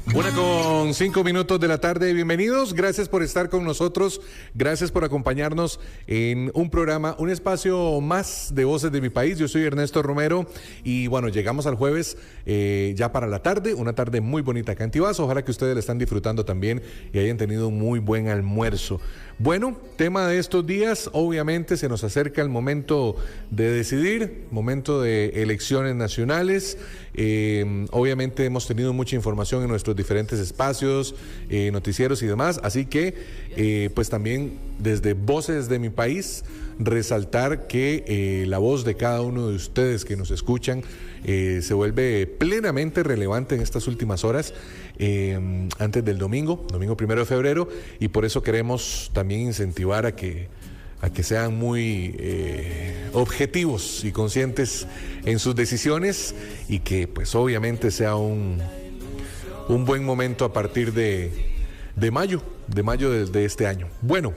1:05 de la tarde, bienvenidos, gracias por estar con nosotros, gracias por acompañarnos en un programa, un espacio más de Voces de mi País. Yo soy Ernesto Romero y bueno, llegamos al jueves ya para la tarde, una tarde muy bonita acá en Tibás. Ojalá que ustedes la están disfrutando también y hayan tenido un muy buen almuerzo. Bueno, tema de estos días, obviamente se nos acerca el momento de decidir, momento de elecciones nacionales. Obviamente hemos tenido mucha información en nuestros diferentes espacios, noticieros y demás, así que pues también desde Voces de mi País resaltar que la voz de cada uno de ustedes que nos escuchan se vuelve plenamente relevante en estas últimas horas, antes del domingo 1 de febrero, y por eso queremos también incentivar a que sean muy objetivos y conscientes en sus decisiones y que pues obviamente sea un buen momento a partir de mayo de este año. Bueno,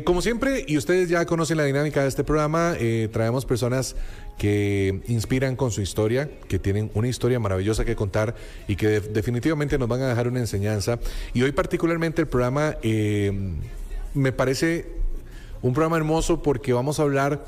como siempre, y ustedes ya conocen la dinámica de este programa, traemos personas que inspiran con su historia, que tienen una historia maravillosa que contar y que definitivamente nos van a dejar una enseñanza. Y hoy particularmente el programa me parece un programa hermoso porque vamos a hablar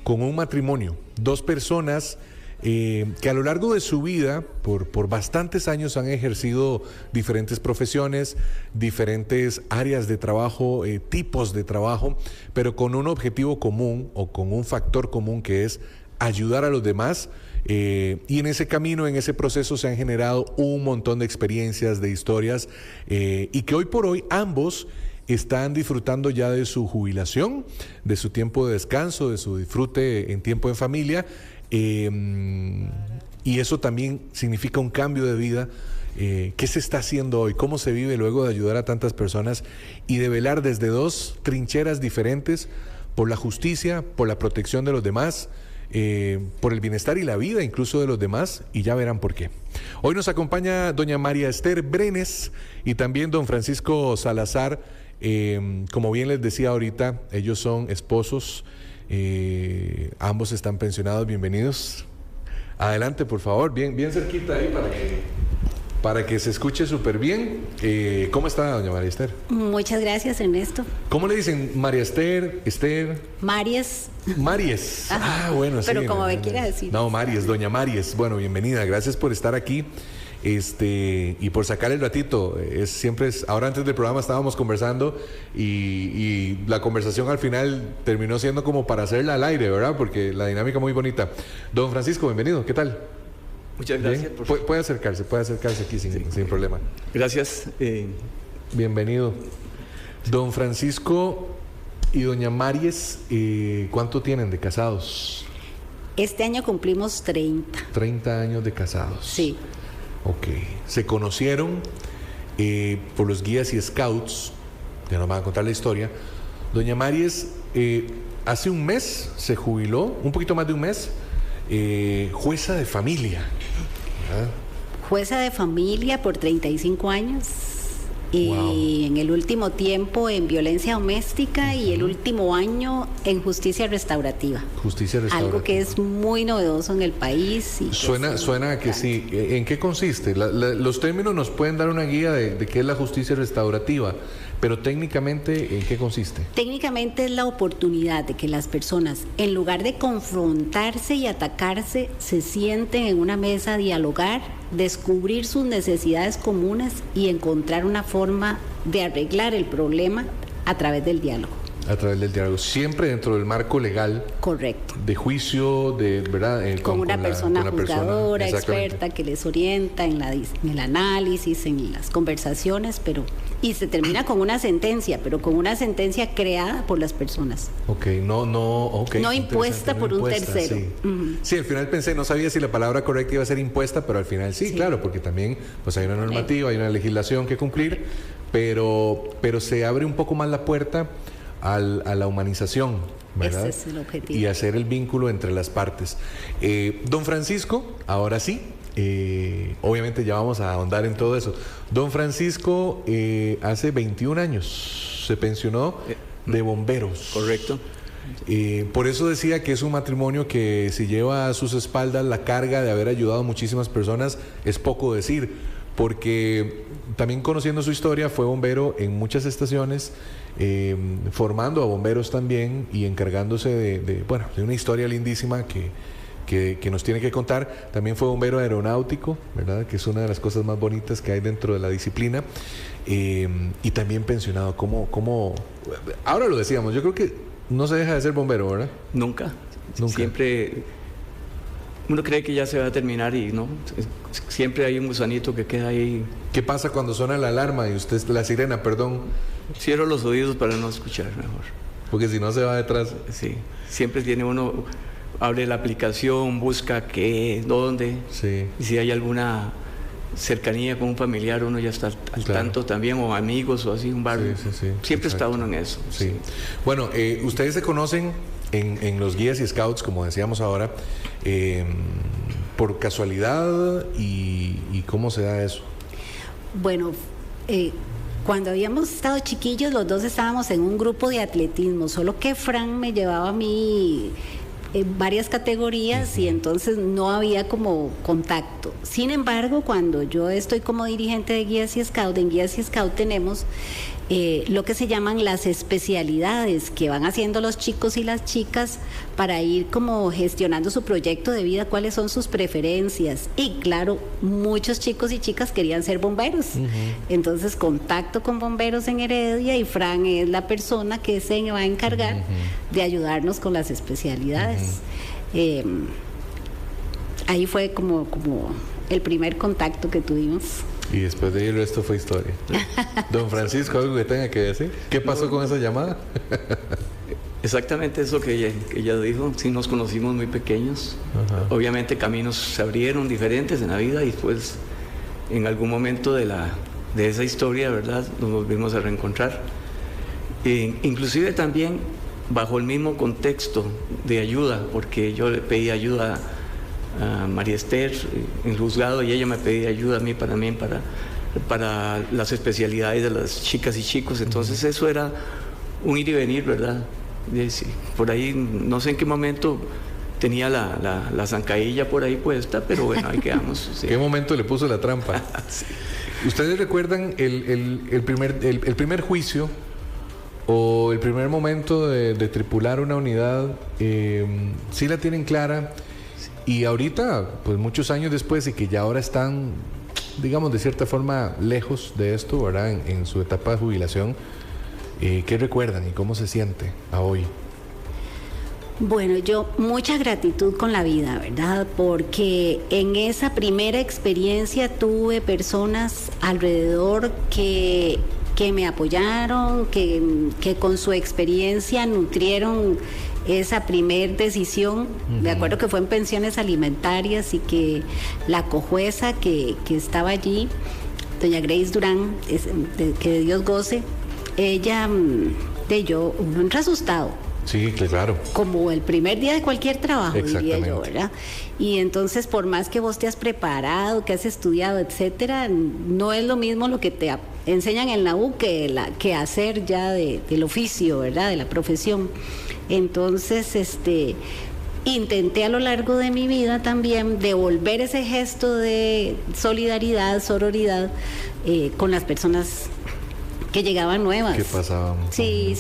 con un matrimonio, dos personas que a lo largo de su vida, por bastantes años, han ejercido diferentes profesiones, diferentes áreas de trabajo, tipos de trabajo, pero con un objetivo común o con un factor común que es ayudar a los demás. Y en ese camino, en ese proceso se han generado un montón de experiencias, de historias, y que hoy por hoy ambos están disfrutando ya de su jubilación, de su tiempo de descanso, de su disfrute en tiempo en familia, y eso también significa un cambio de vida. ¿Qué se está haciendo hoy? ¿Cómo se vive luego de ayudar a tantas personas y de velar desde dos trincheras diferentes por la justicia, por la protección de los demás, por el bienestar y la vida incluso de los demás? Y ya verán por qué. Hoy nos acompaña doña María Esther Brenes y también don Francisco Salazar. Como bien les decía ahorita, ellos son esposos, ambos están pensionados. Bienvenidos. Adelante, por favor, bien cerquita ahí para que se escuche súper bien. ¿Cómo está doña María Esther? Muchas gracias, Ernesto. ¿Cómo le dicen? María Esther, Esther. Maries. Maries. Bueno, pero sí. Pero como me quiera decir. No, Maries, doña Maries. Bueno, bienvenida. Gracias por estar aquí. Y por sacar el ratito. Ahora antes del programa estábamos conversando y la conversación al final terminó siendo como para hacerla al aire, ¿verdad? Porque la dinámica muy bonita. Don Francisco, bienvenido. ¿Qué tal? Muchas gracias. Puede acercarse aquí sin problema. Gracias. Bienvenido. Don Francisco y doña Maries, ¿cuánto tienen de casados? Este año cumplimos 30. 30 años de casados. Sí. Ok. Se conocieron por los guías y scouts. Ya nos van a contar la historia. Doña Maries, hace un mes se jubiló, un poquito más de un mes, jueza de familia. Jueza de familia por 35 años. Y wow. En el último tiempo en violencia doméstica y el último año en justicia restaurativa. Justicia restaurativa. Algo que es muy novedoso en el país. Y suena a que sí. ¿En qué consiste? Los términos nos pueden dar una guía de qué es la justicia restaurativa, pero técnicamente, ¿en qué consiste? Técnicamente es la oportunidad de que las personas, en lugar de confrontarse y atacarse, se sienten en una mesa a dialogar, descubrir sus necesidades comunes y encontrar una forma de arreglar el problema a través del diálogo. A través del diálogo, siempre dentro del marco legal. Correcto. De juicio, ¿verdad? Con una persona juzgadora, experta, que les orienta en el análisis, en las conversaciones, y se termina con una sentencia, pero con una sentencia creada por las personas. No impuesta por un tercero. Sí. Sí, al final pensé, no sabía si la palabra correcta iba a ser impuesta, pero al final sí, claro, porque también pues hay una normativa, hay una legislación que cumplir, pero se abre un poco más la puerta a la humanización, ¿verdad? Ese es el objetivo. Y hacer el vínculo entre las partes. Don Francisco, ahora sí, obviamente ya vamos a ahondar en todo eso. Don Francisco hace 21 años se pensionó de bomberos. Correcto. Por eso decía que es un matrimonio que si lleva a sus espaldas la carga de haber ayudado a muchísimas personas, es poco decir. porque también conociendo su historia, fue bombero en muchas estaciones, formando a bomberos también y encargándose de una historia lindísima que nos tiene que contar. También fue bombero aeronáutico, ¿verdad? Que es una de las cosas más bonitas que hay dentro de la disciplina. Y también pensionado. Ahora lo decíamos, yo creo que no se deja de ser bombero, ¿verdad? Nunca. Siempre uno cree que ya se va a terminar y no. Siempre hay un gusanito que queda ahí. ¿Qué pasa cuando suena la alarma y usted, la sirena, perdón? Cierro los oídos para no escuchar mejor. Porque si no se va detrás. Sí, siempre tiene uno, abre la aplicación, busca qué, dónde. Sí. Y si hay alguna cercanía con un familiar, uno ya está al tanto también, o amigos o así, un barrio. Sí, siempre exacto. está uno en eso. Sí. Bueno, ustedes se conocen en los guías y scouts, como decíamos ahora, por casualidad, y ¿cómo se da eso? Bueno, cuando habíamos estado chiquillos, los dos estábamos en un grupo de atletismo, solo que Fran me llevaba a mí en varias categorías y entonces no había como contacto. Sin embargo, cuando yo estoy como dirigente de Guías y Scout, en Guías y Scout tenemos lo que se llaman las especialidades que van haciendo los chicos y las chicas para ir como gestionando su proyecto de vida, cuáles son sus preferencias. Y claro, muchos chicos y chicas querían ser bomberos. Entonces contacto con bomberos en Heredia y Fran es la persona que se va a encargar de ayudarnos con las especialidades. Ahí fue como el primer contacto que tuvimos. Y después de ahí el resto fue historia. Don Francisco, ¿algo que tenga que decir? ¿Qué pasó con esa llamada? Exactamente eso que ella dijo. Sí, nos conocimos muy pequeños. Obviamente caminos se abrieron diferentes en la vida y después en algún momento de esa historia, ¿verdad?, nos volvimos a reencontrar. Inclusive también bajo el mismo contexto de ayuda, porque yo le pedí ayuda a María Esther en el juzgado y ella me pedía ayuda a mí para las especialidades de las chicas y chicos. Entonces eso era un ir y venir, ¿verdad? Por ahí no sé en qué momento tenía la zancadilla por ahí puesta, pero bueno, ahí quedamos. Sí. ¿Qué momento le puso la trampa? Sí. ¿Ustedes recuerdan el primer juicio o el primer momento de tripular una unidad? ¿Sí la tienen clara? Y ahorita, pues muchos años después y que ya ahora están, digamos, de cierta forma lejos de esto, ¿verdad? En su etapa de jubilación, ¿qué recuerdan y cómo se siente a hoy? Bueno, yo mucha gratitud con la vida, ¿verdad? Porque en esa primera experiencia tuve personas alrededor que me apoyaron, que con su experiencia nutrieron esa primer decisión. Me acuerdo que fue en pensiones alimentarias y que la cojueza que estaba allí, doña Grace Durán, que de Dios goce, ella, uno entra asustado. Sí, claro. Como el primer día de cualquier trabajo, diría yo, ¿verdad? Y entonces, por más que vos te has preparado, que has estudiado, etcétera, no es lo mismo lo que te enseñan en la U que hacer ya del oficio, ¿verdad? De la profesión. Entonces, intenté a lo largo de mi vida también devolver ese gesto de solidaridad, sororidad con las personas que llegaban nuevas. ¿Qué pasaba? Sí.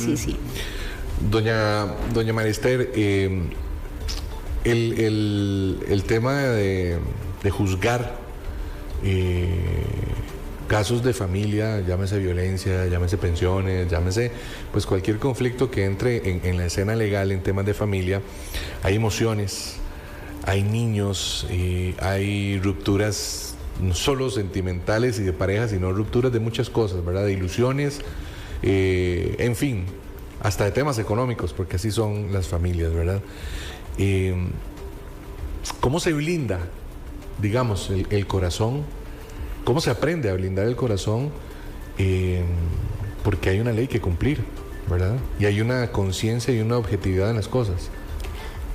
Doña María Esther, el tema de juzgar casos de familia, llámese violencia, llámese pensiones, llámese pues cualquier conflicto que entre en la escena legal en temas de familia, hay emociones, hay niños, hay rupturas no solo sentimentales y de pareja, sino rupturas de muchas cosas, ¿verdad? De ilusiones, en fin, hasta de temas económicos, porque así son las familias, ¿verdad? ¿Cómo se blinda, digamos, el corazón? ¿Cómo se aprende a blindar el corazón? Porque hay una ley que cumplir, ¿verdad? Y hay una conciencia y una objetividad en las cosas.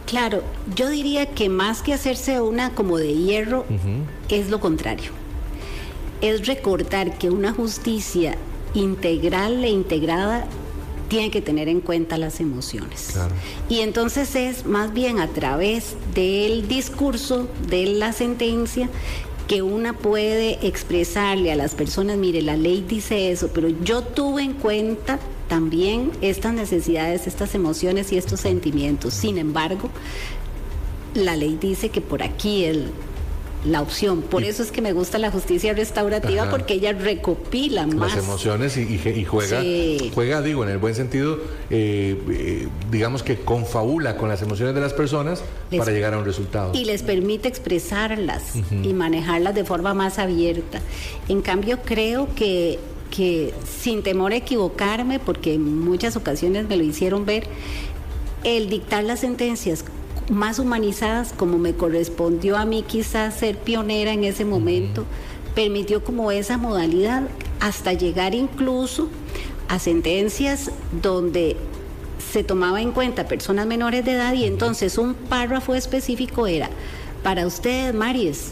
Claro, yo diría que más que hacerse una como de hierro, es lo contrario. Es recordar que una justicia integral e integrada tiene que tener en cuenta las emociones. Claro. Y entonces es más bien a través del discurso, de la sentencia, que una puede expresarle a las personas, mire, la ley dice eso, pero yo tuve en cuenta también estas necesidades, estas emociones y estos sentimientos. Sin embargo, la ley dice que por aquí la opción. Por eso es que me gusta la justicia restaurativa, ajá, porque ella recopila más las emociones y juega, sí, juega, digo, en el buen sentido, digamos que confabula con las emociones de las personas para llegar a un resultado. Y les permite expresarlas, y manejarlas de forma más abierta. En cambio, creo que sin temor a equivocarme, porque en muchas ocasiones me lo hicieron ver, el dictar las sentencias más humanizadas, como me correspondió a mí quizás ser pionera en ese momento, permitió como esa modalidad hasta llegar incluso a sentencias donde se tomaba en cuenta personas menores de edad, y entonces un párrafo específico era: para usted, Maries,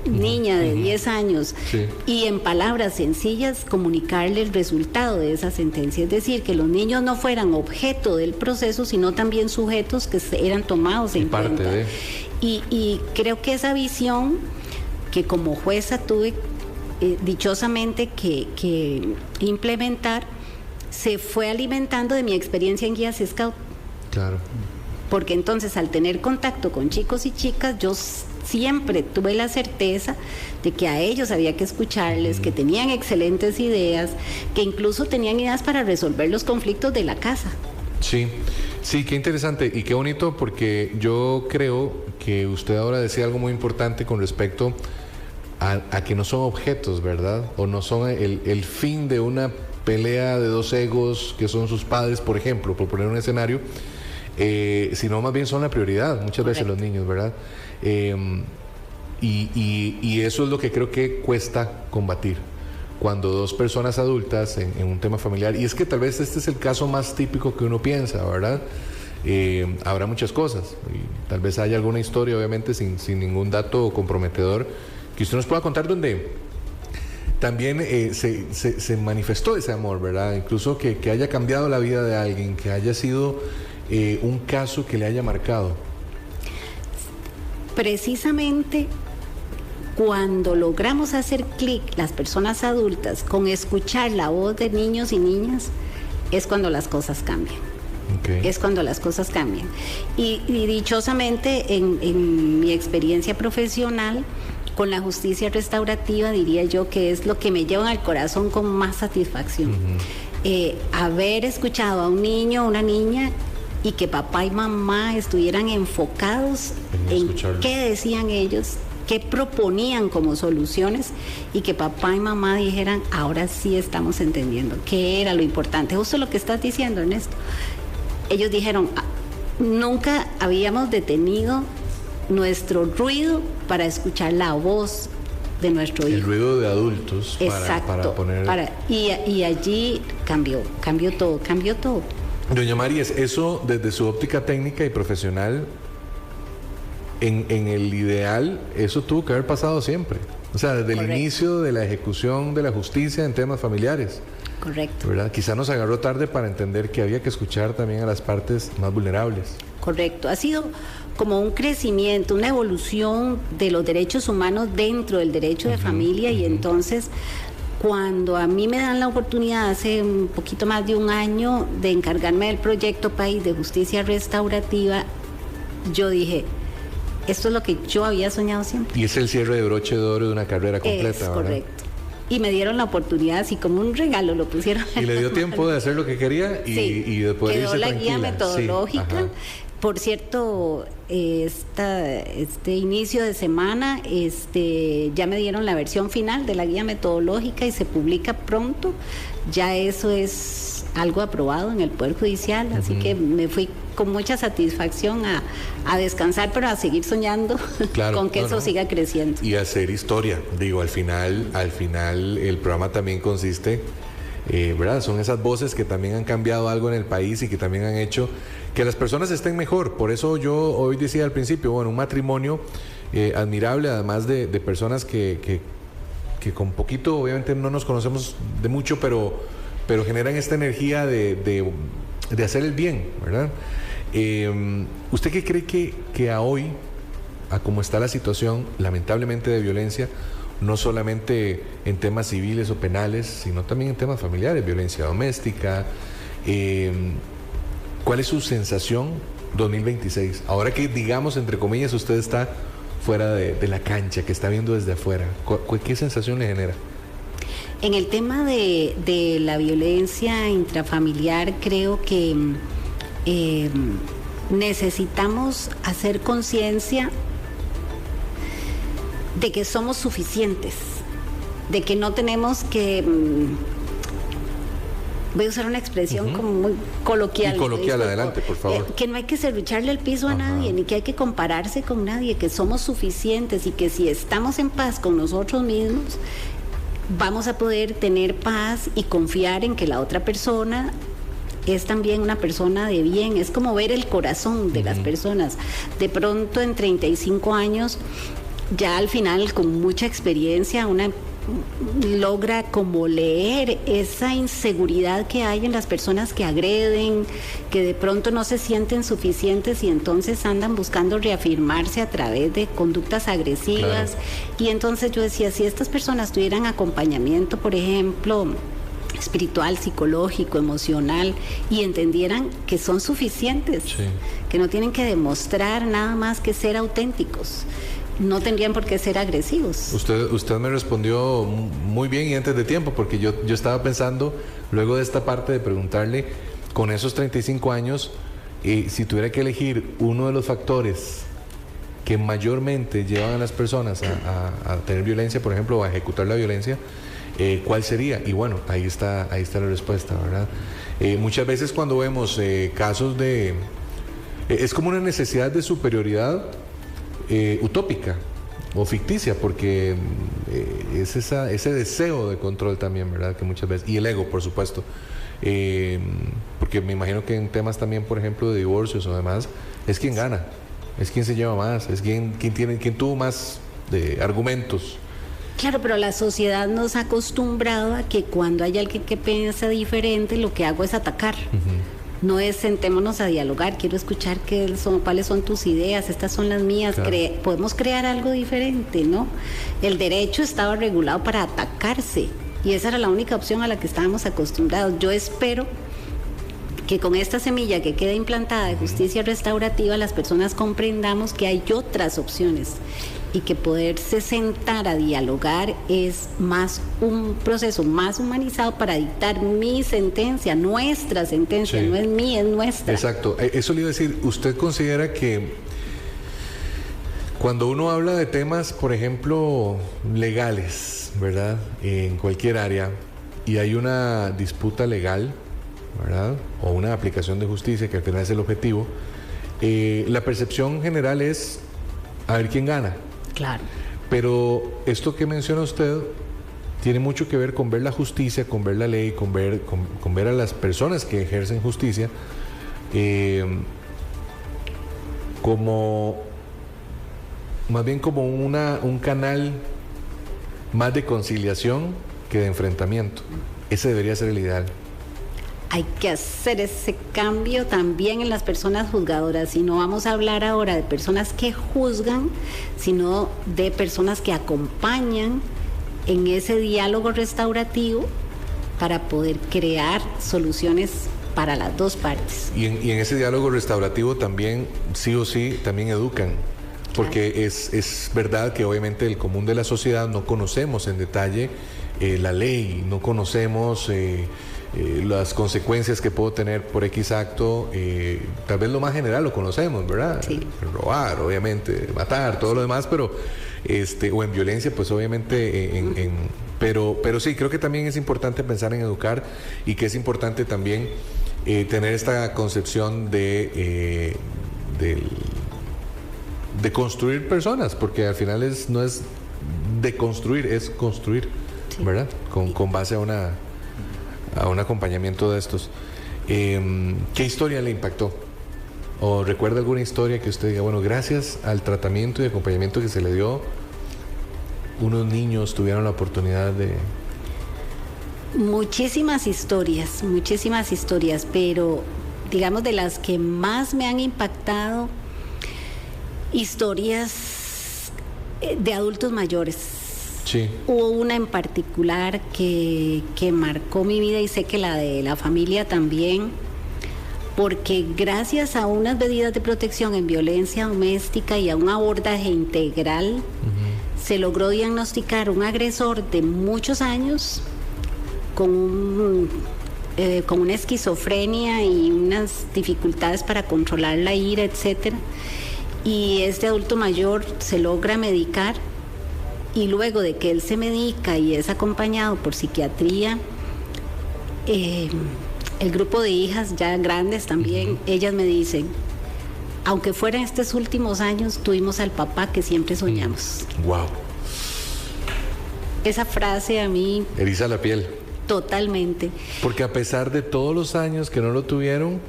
niña de 10 años, sí, y en palabras sencillas comunicarle el resultado de esa sentencia, es decir, que los niños no fueran objeto del proceso, sino también sujetos que eran tomados en cuenta. Y creo que esa visión que como jueza tuve dichosamente que implementar, se fue alimentando de mi experiencia en guías scout. Claro. Porque entonces, al tener contacto con chicos y chicas, yo siempre tuve la certeza de que a ellos había que escucharles, que tenían excelentes ideas, que incluso tenían ideas para resolver los conflictos de la casa. Sí, sí, qué interesante y qué bonito, porque yo creo que usted ahora decía algo muy importante con respecto a que no son objetos, ¿verdad? O no son el fin de una pelea de dos egos que son sus padres, por ejemplo, por poner un escenario, sino más bien son la prioridad, muchas veces los niños, ¿verdad? Y eso es lo que creo que cuesta combatir cuando dos personas adultas en un tema familiar, y es que tal vez este es el caso más típico que uno piensa, ¿verdad? Habrá muchas cosas, y tal vez haya alguna historia, obviamente sin ningún dato comprometedor, que usted nos pueda contar, donde también se manifestó ese amor, ¿verdad? Incluso que haya cambiado la vida de alguien, que haya sido un caso que le haya marcado. Precisamente cuando logramos hacer clic las personas adultas con escuchar la voz de niños y niñas, es cuando las cosas cambian. Okay. Es cuando las cosas cambian. Y dichosamente en mi experiencia profesional con la justicia restaurativa, diría yo que es lo que me lleva al corazón con más satisfacción. Haber escuchado a un niño o una niña y que papá y mamá estuvieran enfocados en qué decían ellos, qué proponían como soluciones, y que papá y mamá dijeran: ahora sí estamos entendiendo qué era lo importante. Justo lo que estás diciendo, Ernesto. Ellos dijeron: nunca habíamos detenido nuestro ruido para escuchar la voz de nuestro hijo. El ruido de adultos. Exacto, para poner... y allí cambió todo. Doña Maries, eso desde su óptica técnica y profesional, en el ideal, eso tuvo que haber pasado siempre. O sea, desde el inicio de la ejecución de la justicia en temas familiares. Correcto. ¿Verdad? Quizá nos agarró tarde para entender que había que escuchar también a las partes más vulnerables. Correcto. Ha sido como un crecimiento, una evolución de los derechos humanos dentro del derecho de familia, y entonces, cuando a mí me dan la oportunidad hace un poquito más de un año de encargarme del proyecto País de Justicia Restaurativa, yo dije: esto es lo que yo había soñado siempre. Y es el cierre de broche de oro de una carrera completa, es correcto. ¿Verdad? Y me dieron la oportunidad, así como un regalo, lo pusieron. Y le dio tiempo de hacer lo que quería y después quedó la guía metodológica. Sí, por cierto, este inicio de semana ya me dieron la versión final de la guía metodológica y se publica pronto. Ya eso es algo aprobado en el Poder Judicial, así que me fui con mucha satisfacción a descansar, pero a seguir soñando, claro, con que eso siga creciendo. Y hacer historia. Digo, al final el programa también consiste, ¿verdad? Son esas voces que también han cambiado algo en el país y que también han hecho que las personas estén mejor. Por eso yo hoy decía al principio, bueno, un matrimonio admirable, además de personas que con poquito, obviamente no nos conocemos de mucho, pero generan esta energía de hacer el bien, ¿verdad? ¿Usted qué cree que a hoy a cómo está la situación, lamentablemente, de violencia, no solamente en temas civiles o penales, sino también en temas familiares, violencia doméstica. ¿Cuál es su sensación 2026? Ahora que, digamos, entre comillas, usted está fuera de la cancha, que está viendo desde afuera, ¿qué sensación le genera? En el tema de la violencia intrafamiliar, creo que necesitamos hacer conciencia de que somos suficientes, de que no tenemos que... voy a usar una expresión como muy coloquial. Y coloquial, adelante, por favor. Que no hay que serrucharle el piso a nadie, ni que hay que compararse con nadie, que somos suficientes y que si estamos en paz con nosotros mismos, vamos a poder tener paz y confiar en que la otra persona es también una persona de bien. Es como ver el corazón de las personas. De pronto, en 35 años, ya al final, con mucha experiencia, una logra como leer esa inseguridad que hay en las personas que agreden, que de pronto no se sienten suficientes y entonces andan buscando reafirmarse a través de conductas agresivas. Claro. Y entonces yo decía, si estas personas tuvieran acompañamiento, por ejemplo, espiritual, psicológico, emocional, y entendieran que son suficientes, sí, que no tienen que demostrar nada más que ser auténticos, no tendrían por qué ser agresivos. Usted me respondió muy bien y antes de tiempo, porque yo estaba pensando, luego de esta parte, de preguntarle, con esos 35 años, si tuviera que elegir uno de los factores que mayormente llevan a las personas a tener violencia, por ejemplo, o a ejecutar la violencia, ¿cuál sería? Y bueno, ahí está la respuesta, ¿verdad? Muchas veces cuando vemos casos de... es como una necesidad de superioridad utópica o ficticia, porque es ese deseo de control también, ¿verdad? Que muchas veces, y el ego, por supuesto, porque me imagino que en temas también, por ejemplo, de divorcios o demás, es quien gana, es quien se lleva más, es quien tuvo más argumentos. Claro, pero la sociedad nos ha acostumbrado a que cuando hay alguien que piensa diferente, lo que hago es atacar. No es sentémonos a dialogar, quiero escuchar cuáles son tus ideas, estas son las mías, claro. Podemos crear algo diferente, ¿no? El derecho estaba regulado para atacarse y esa era la única opción a la que estábamos acostumbrados. Yo espero que con esta semilla que queda implantada de justicia restaurativa, las personas comprendamos que hay otras opciones y que poderse sentar a dialogar es más un proceso más humanizado para dictar mi sentencia, nuestra sentencia, sí. No es mía, es nuestra. Exacto, eso le iba a decir, ¿usted considera que cuando uno habla de temas, por ejemplo, legales, ¿verdad? En cualquier área, y hay una disputa legal, ¿verdad? O una aplicación de justicia, que al final es el objetivo, la percepción general es a ver quién gana. Claro. Pero esto que menciona usted tiene mucho que ver con ver la justicia, con ver la ley, con ver a las personas que ejercen justicia como más bien como un canal más de conciliación que de enfrentamiento. Ese debería ser el ideal. Hay que hacer ese cambio también en las personas juzgadoras, y no vamos a hablar ahora de personas que juzgan, sino de personas que acompañan en ese diálogo restaurativo para poder crear soluciones para las dos partes. Y en ese diálogo restaurativo también, sí o sí, también educan, porque claro. Es verdad que obviamente el común de la sociedad no conocemos en detalle la ley, no conocemos... las consecuencias que puedo tener por X acto, tal vez lo más general lo conocemos, ¿verdad? Sí. Robar, obviamente, matar, todo lo demás, pero o en violencia, pues obviamente pero sí, creo que también es importante pensar en educar, y que es importante también tener esta concepción de construir personas, porque al final no es de construir, es construir, sí. ¿Verdad? Con base a un acompañamiento de estos. ¿Qué historia le impactó? ¿O recuerda alguna historia que usted diga, bueno, gracias al tratamiento y acompañamiento que se le dio, unos niños tuvieron la oportunidad de... Muchísimas historias, pero digamos de las que más me han impactado, historias De adultos mayores. Sí. Hubo una en particular que marcó mi vida y sé que la de la familia también, porque gracias a unas medidas de protección en violencia doméstica y a un abordaje integral, se logró diagnosticar un agresor de muchos años con una esquizofrenia y unas dificultades para controlar la ira, etcétera. Y este adulto mayor se logra medicar, y luego de que él se medica y es acompañado por psiquiatría, el grupo de hijas ya grandes también, ellas me dicen, aunque fuera en estos últimos años, tuvimos al papá que siempre soñamos. Wow. Esa frase a mí... Eriza la piel. Totalmente. Porque a pesar de todos los años que no lo tuvieron,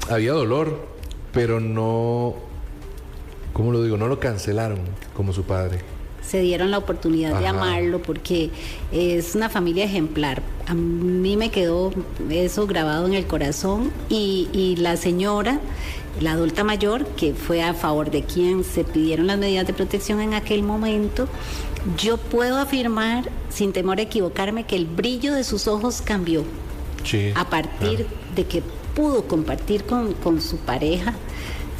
había dolor, pero no, ¿cómo lo digo? No lo cancelaron como su padre. Se dieron la oportunidad de amarlo, porque es una familia ejemplar. A mí me quedó eso grabado en el corazón, y la señora, la adulta mayor, que fue a favor de quien se pidieron las medidas de protección en aquel momento, yo puedo afirmar, sin temor a equivocarme, que el brillo de sus ojos cambió. Sí, a partir de que pudo compartir con su pareja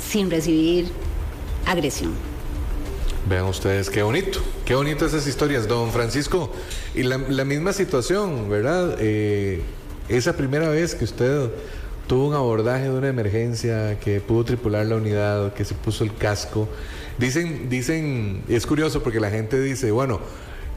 sin recibir agresión. Vean ustedes, qué bonito esas historias, don Francisco. Y la misma situación, ¿verdad? Esa primera vez que usted tuvo un abordaje de una emergencia, que pudo tripular la unidad, que se puso el casco. Dicen, es curioso porque la gente dice, bueno,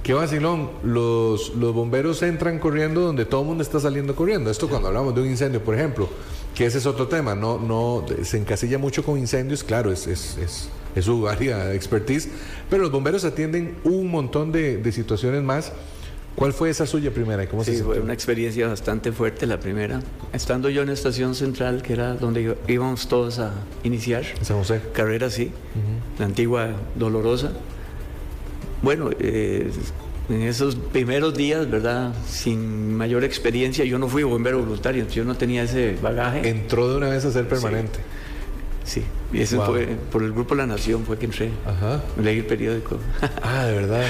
qué vacilón, los bomberos entran corriendo donde todo el mundo está saliendo corriendo. Esto cuando hablamos de un incendio, por ejemplo, que ese es otro tema, no se encasilla mucho con incendios, claro, es su área de expertise, pero los bomberos atienden un montón de situaciones más. ¿Cuál fue esa suya primera y cómo se sintió? Fue una experiencia bastante fuerte la primera. Estando yo en la estación central, que era donde íbamos todos a iniciar. San José. Carrera, sí. La antigua Dolorosa. Bueno, en esos primeros días, ¿verdad? Sin mayor experiencia, yo no fui bombero voluntario, yo no tenía ese bagaje. Entró de una vez a ser permanente. Sí, y ese fue por el grupo La Nación, fue que entré. Leí el periódico. Ah, de verdad.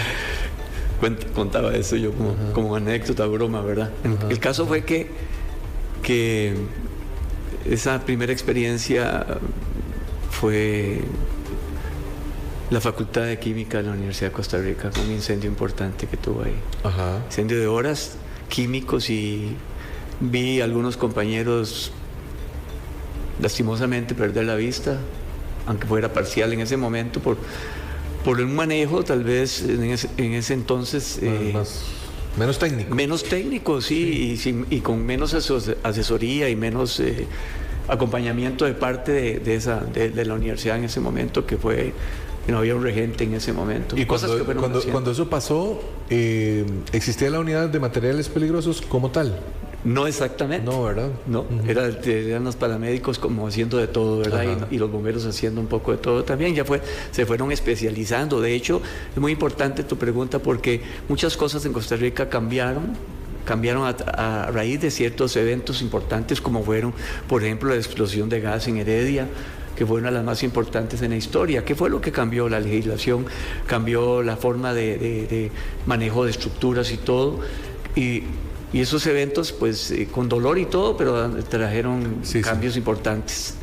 Contaba eso yo como anécdota, broma, ¿verdad? El caso fue que esa primera experiencia fue la Facultad de Química de la Universidad de Costa Rica, con un incendio importante que tuvo ahí. Incendio de horas, químicos, y vi a algunos compañeros lastimosamente perder la vista, aunque fuera parcial en ese momento, por un manejo tal vez en ese entonces menos técnico. Menos técnico, sí. Y con menos asesoría y menos acompañamiento de parte de la universidad en ese momento, que no había un regente en ese momento. Y cuando eso pasó, ¿existía la unidad de materiales peligrosos como tal? No exactamente. No, ¿verdad? No, eran los paramédicos como haciendo de todo, ¿verdad? Y los bomberos haciendo un poco de todo también. Se fueron especializando. De hecho, es muy importante tu pregunta, porque muchas cosas en Costa Rica cambiaron a raíz de ciertos eventos importantes, como fueron, por ejemplo, la explosión de gas en Heredia, que fue una de las más importantes en la historia. ¿Qué fue lo que cambió? La legislación cambió, la forma de manejo de estructuras y todo. Y esos eventos, pues, con dolor y todo, pero trajeron cambios importantes.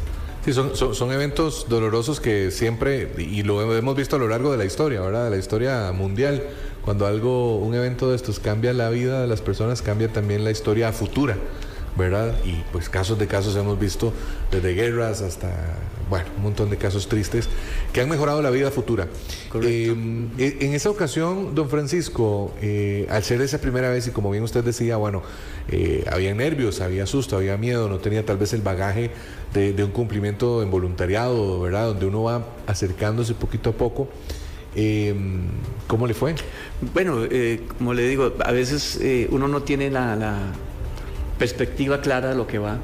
Sí, son eventos dolorosos que siempre, y lo hemos visto a lo largo de la historia, ¿verdad? De la historia mundial. Cuando un evento de estos cambia la vida de las personas, cambia también la historia futura, ¿verdad? Y pues casos hemos visto desde guerras hasta, bueno, un montón de casos tristes que han mejorado la vida futura. En esa ocasión, don Francisco, al ser esa primera vez, y como bien usted decía, bueno, había nervios, había susto, había miedo, no tenía tal vez el bagaje de un cumplimiento en voluntariado, ¿verdad? Donde uno va acercándose poquito a poco. ¿Cómo le fue? Bueno, como le digo, a veces uno no tiene la perspectiva clara de lo que va,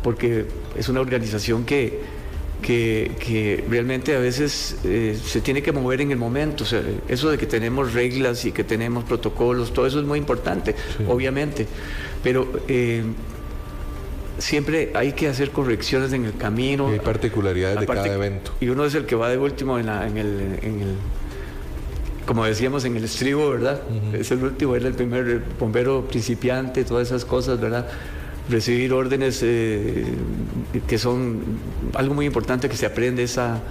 porque es una organización que realmente a veces se tiene que mover en el momento. O sea, eso de que tenemos reglas y que tenemos protocolos, todo eso es muy importante, obviamente, pero siempre hay que hacer correcciones en el camino. Y hay particularidades de cada evento. Y uno es el que va de último en el como decíamos, en el estribo, ¿verdad? Es el último, era el primer bombero principiante, todas esas cosas, ¿verdad? Recibir órdenes que son algo muy importante que se aprende es a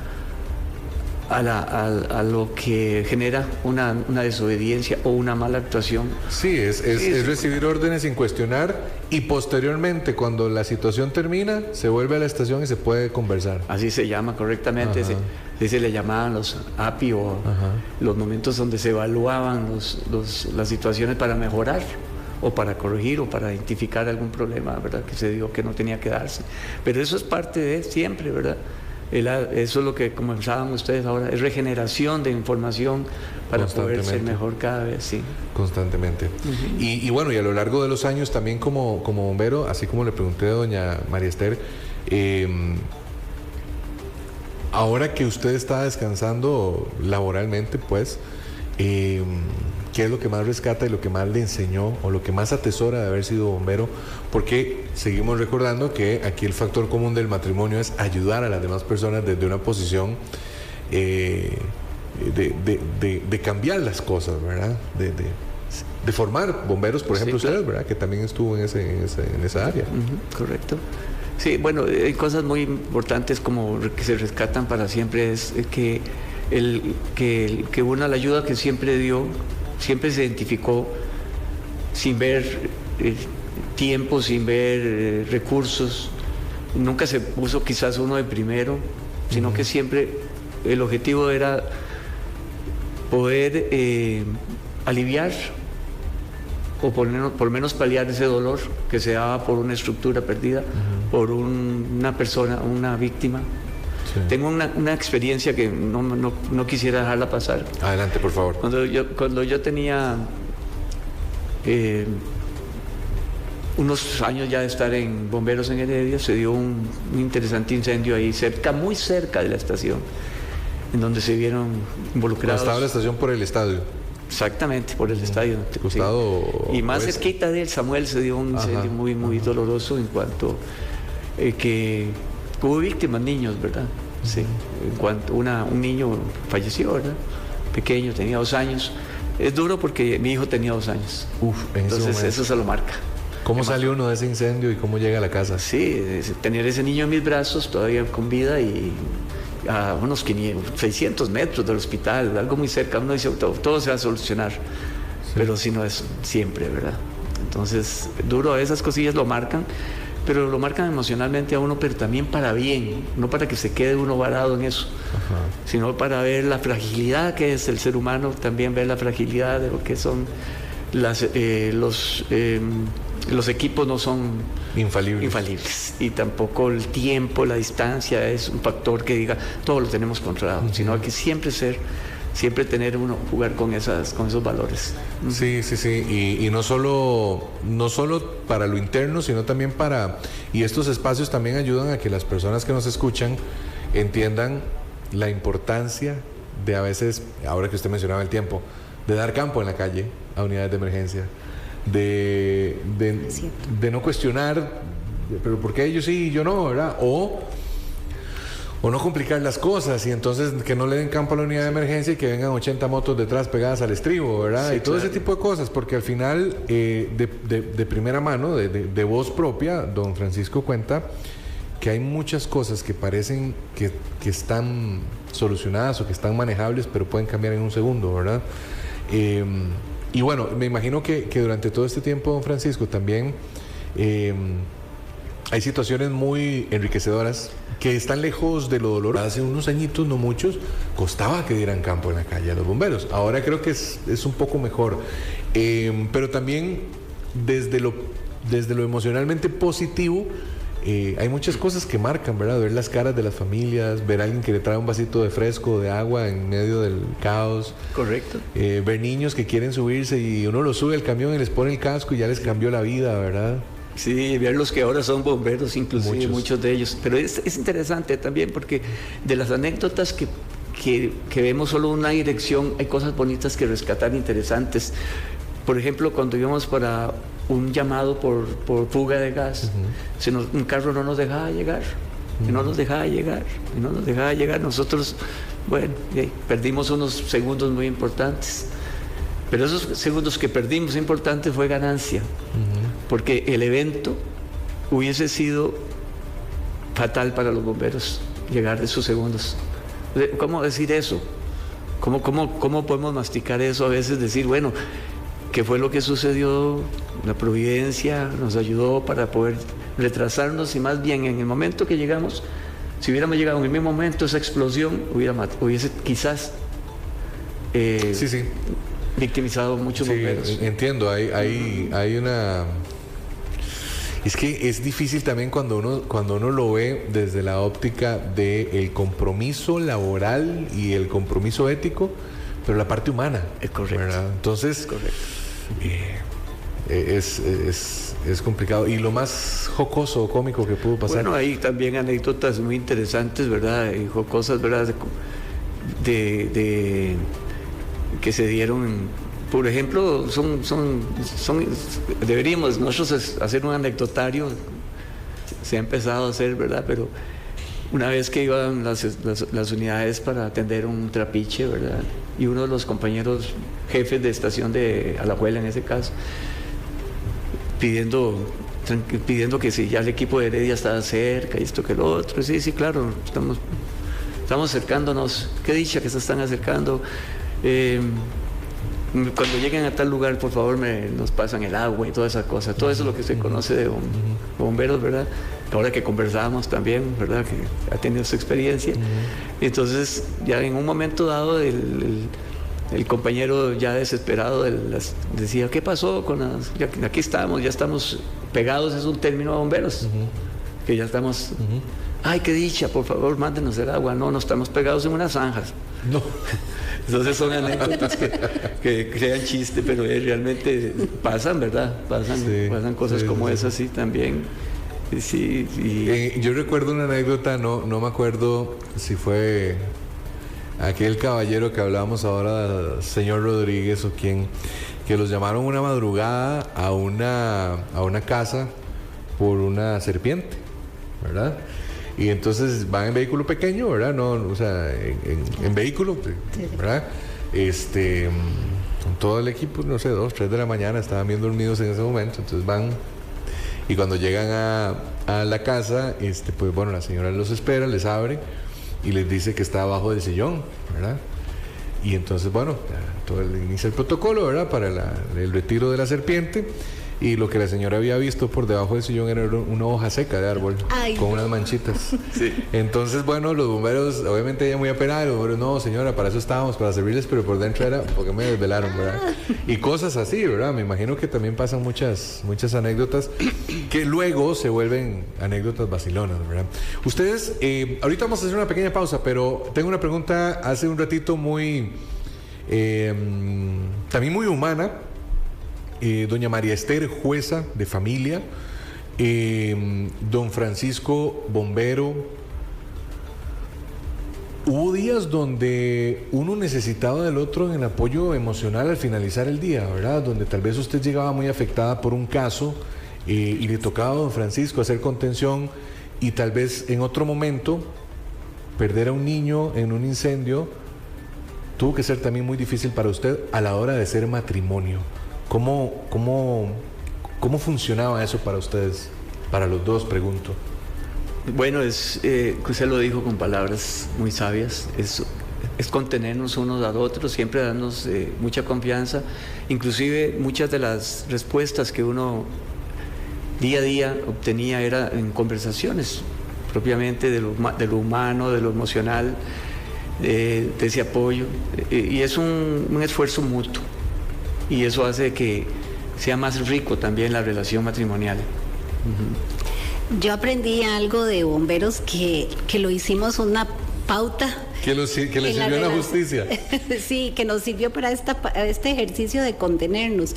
lo que genera una desobediencia o una mala actuación. Sí, es recibir órdenes sin cuestionar y posteriormente, cuando la situación termina, se vuelve a la estación y se puede conversar. Así se llama correctamente, se le llamaban los API o los momentos donde se evaluaban las situaciones para mejorar o para corregir o para identificar algún problema, ¿verdad? Que se dio que no tenía que darse. Pero eso es parte de siempre, ¿verdad? Eso es lo que comenzaban ustedes ahora, es regeneración de información para poder ser mejor cada vez, sí. Constantemente. Y bueno, y a lo largo de los años también como bombero, así como le pregunté a doña María Esther, ahora que usted está descansando laboralmente, pues, ¿qué es lo que más rescata y lo que más le enseñó o lo que más atesora de haber sido bombero? Porque seguimos recordando que aquí el factor común del matrimonio es ayudar a las demás personas desde una posición de cambiar las cosas, ¿verdad? De formar bomberos, por ejemplo, sí, claro. Ustedes, ¿verdad? Que también estuvo en esa área. Correcto. Sí, bueno, hay cosas muy importantes como que se rescatan para siempre, es que la ayuda que siempre dio, siempre se identificó sin ver tiempo, sin ver recursos. Nunca se puso quizás uno de primero, sino que siempre el objetivo era poder aliviar o por lo menos paliar ese dolor que se daba por una estructura perdida, por una persona, una víctima. Sí. Tengo una experiencia que no quisiera dejarla pasar. Adelante, por favor. Cuando yo tenía unos años ya de estar en Bomberos en Heredia, se dio un interesante incendio ahí muy cerca de la estación, en donde se vieron involucrados. ¿Estaba la estación por el estadio? Exactamente, por el estadio. Costado sí. Y más cerquita de él, Samuel, se dio un incendio muy doloroso en cuanto que hubo víctimas, niños, ¿verdad? Sí. En cuanto un niño falleció, ¿verdad? Pequeño, tenía 2 años. Es duro porque mi hijo tenía 2 años. Entonces eso se lo marca. ¿Cómo salió uno de ese incendio y cómo llega a la casa? Sí, tener ese niño en mis brazos, todavía con vida, y a unos 600 metros del hospital, algo muy cerca. Uno dice, todo se va a solucionar, sí. Pero si no es siempre, ¿verdad? Entonces, duro, esas cosillas lo marcan, pero lo marcan emocionalmente a uno, pero también para bien, no para que se quede uno varado en eso, sino para ver la fragilidad que es el ser humano, también ver la fragilidad de lo que son los equipos no son infalibles, y tampoco el tiempo, la distancia es un factor que diga todo lo tenemos controlado, sino hay que siempre tener jugar con esos valores. Sí, y no solo para lo interno, sino también y estos espacios también ayudan a que las personas que nos escuchan entiendan la importancia de, a veces, ahora que usted mencionaba el tiempo, de dar campo en la calle a unidades de emergencia, de no cuestionar, pero ¿por qué ellos sí y yo no, verdad? O no complicar las cosas, y entonces que no le den campo a la unidad de emergencia y que vengan 80 motos detrás pegadas al estribo, ¿verdad? Sí, y todo ese tipo de cosas, porque al final, de primera mano, de voz propia, don Francisco cuenta que hay muchas cosas que parecen que están solucionadas o que están manejables, pero pueden cambiar en un segundo, ¿verdad? Y bueno, me imagino que durante todo este tiempo, don Francisco, también hay situaciones muy enriquecedoras que están lejos de lo doloroso. Hace unos añitos, no muchos, costaba que dieran campo en la calle a los bomberos. Ahora creo que es un poco mejor. Pero también desde lo emocionalmente positivo, hay muchas cosas que marcan, ¿verdad? Ver las caras de las familias, ver a alguien que le trae un vasito de fresco, de agua en medio del caos. Correcto. Ver niños que quieren subirse y uno los sube al camión y les pone el casco y ya les cambió la vida, ¿verdad? Sí, ver los que ahora son bomberos, inclusive muchos de ellos. Pero es interesante también porque de las anécdotas que vemos solo una dirección, hay cosas bonitas que rescatar, interesantes. Por ejemplo, cuando íbamos para un llamado por fuga de gas. Un carro no nos dejaba llegar, y no nos dejaba llegar, y no nos dejaba llegar. Nosotros, bueno, perdimos unos segundos muy importantes. Pero esos segundos que perdimos importantes fue ganancia, porque el evento hubiese sido fatal para los bomberos, llegar de esos segundos. ¿Cómo decir eso? ¿Cómo podemos masticar eso? A veces decir, bueno, ¿qué fue lo que sucedió? La providencia nos ayudó para poder retrasarnos, y más bien en el momento que llegamos, si hubiéramos llegado en el mismo momento, esa explosión hubiese quizás victimizado muchos bomberos. Entiendo, hay una... Es que es difícil también cuando uno lo ve desde la óptica del compromiso laboral y el compromiso ético, pero la parte humana. Es correcto. ¿Verdad? Entonces, es complicado. Y lo más jocoso o cómico que pudo pasar. Bueno, hay también anécdotas muy interesantes, ¿verdad? Y jocosas, ¿verdad? De que se dieron. Por ejemplo, deberíamos nosotros hacer un anecdotario. Se ha empezado a hacer, ¿verdad? Pero una vez que iban las unidades para atender un trapiche, ¿verdad? Y uno de los compañeros jefes de estación de Alajuela, en ese caso, pidiendo que si ya el equipo de Heredia estaba cerca y esto que lo otro. Sí, claro, estamos acercándonos. Qué dicha que se están acercando. Cuando lleguen a tal lugar, por favor, nos pasan el agua y toda esa cosa. Todo eso es lo que se conoce de bomberos, ¿verdad? Ahora que conversamos también, ¿verdad? Que ha tenido su experiencia. Entonces, ya en un momento dado, el compañero ya desesperado decía, ¿qué pasó con las...? Aquí estamos, ya estamos pegados, es un término a bomberos. Que ya estamos... Ay, qué dicha, por favor, mándenos el agua. No estamos pegados en unas zanjas. No. Entonces son anécdotas que crean chiste, pero realmente pasan, ¿verdad? Pasan cosas como esas, sí, también. Sí, yo recuerdo una anécdota, no me acuerdo si fue aquel caballero que hablábamos ahora, señor Rodríguez o quién, que los llamaron una madrugada a una casa por una serpiente, ¿verdad? Y entonces van en vehículo pequeño, ¿verdad? No, o sea, en vehículo, ¿verdad? Con todo el equipo, no sé, 2, 3 de la mañana, estaban bien dormidos en ese momento, entonces van, y cuando llegan a la casa, pues bueno, la señora los espera, les abre y les dice que está abajo del sillón, ¿verdad? Y entonces, bueno, inicia el protocolo, ¿verdad? Para el retiro de la serpiente. Y lo que la señora había visto por debajo del sillón era una hoja seca de árbol. Ay, con unas manchitas. Sí. Entonces, bueno, los bomberos, obviamente ella muy apenada, los bomberos, no, señora, para eso estábamos, para servirles, pero por dentro era porque me desvelaron, ¿verdad? Y cosas así, ¿verdad? Me imagino que también pasan muchas anécdotas que luego se vuelven anécdotas vacilonas, ¿verdad? Ustedes, ahorita vamos a hacer una pequeña pausa, pero tengo una pregunta hace un ratito muy, también muy humana. Doña María Esther, jueza de familia, don Francisco, bombero. Hubo días donde uno necesitaba del otro en el apoyo emocional al finalizar el día, ¿verdad? Donde tal vez usted llegaba muy afectada por un caso y le tocaba a don Francisco hacer contención, y tal vez en otro momento perder a un niño en un incendio tuvo que ser también muy difícil para usted a la hora de ser matrimonio. ¿Cómo funcionaba eso para ustedes? Para los dos, pregunto. Bueno, usted lo dijo con palabras muy sabias. Es contenernos unos a otros, siempre darnos mucha confianza. Inclusive muchas de las respuestas que uno día a día obtenía era en conversaciones, propiamente de lo humano, de lo emocional, de ese apoyo. Y es un esfuerzo mutuo. Y eso hace que sea más rico también la relación matrimonial. Yo aprendí algo de bomberos que lo hicimos una pauta. Que les sirvió en la justicia. Sí, que nos sirvió para este ejercicio de contenernos.